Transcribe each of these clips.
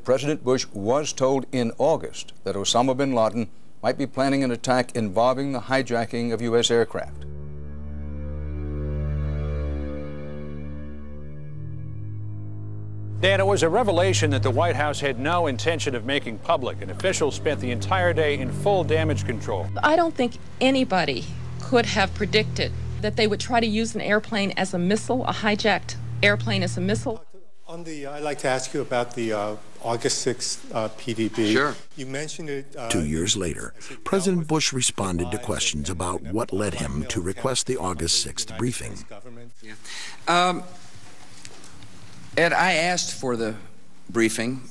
President Bush was told in August that Osama bin Laden might be planning an attack involving the hijacking of U.S. aircraft. Dan, it was a revelation that the White House had no intention of making public, and officials spent the entire day in full damage control. I don't think anybody could have predicted that they would try to use an airplane as a missile, a hijacked airplane as a missile. I'd like to ask you about the August 6th PDB. Sure. You mentioned it. 2 years later, President Bush responded to questions about what led him to request the August 6th briefing. Yeah. Ed, I asked for the briefing,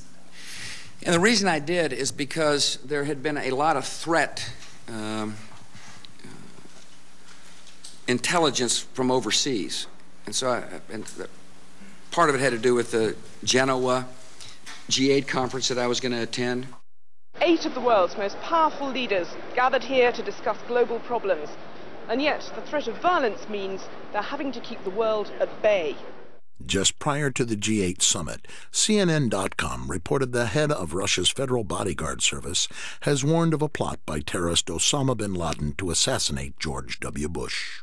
and the reason I did is because there had been a lot of threat intelligence from overseas, and so part of it had to do with the Genoa G8 conference that I was going to attend. 8 of the world's most powerful leaders gathered here to discuss global problems, and yet the threat of violence means they're having to keep the world at bay. Just prior to the G8 summit, CNN.com reported the head of Russia's Federal Bodyguard Service has warned of a plot by terrorist Osama bin Laden to assassinate George W. Bush.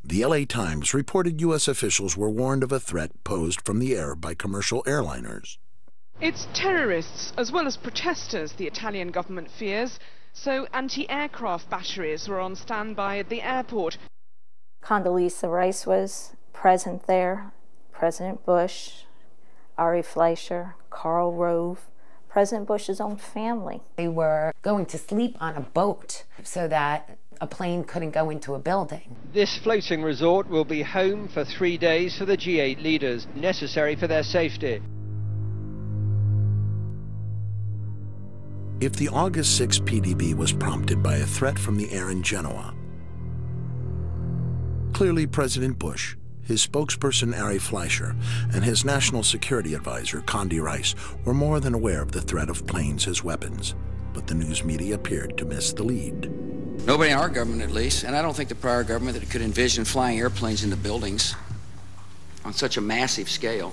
The LA Times reported U.S. officials were warned of a threat posed from the air by commercial airliners. It's terrorists as well as protesters the Italian government fears, so anti-aircraft batteries were on standby at the airport. Condoleezza Rice was present there, President Bush, Ari Fleischer, Karl Rove, President Bush's own family. They were going to sleep on a boat so that a plane couldn't go into a building. This floating resort will be home for 3 days for the G8 leaders, necessary for their safety. If the August 6 PDB was prompted by a threat from the air in Genoa, clearly President Bush, his spokesperson Ari Fleischer, and his national security advisor Condi Rice were more than aware of the threat of planes as weapons, but the news media appeared to miss the lead. Nobody in our government, at least, and I don't think the prior government that could envision flying airplanes into buildings on such a massive scale.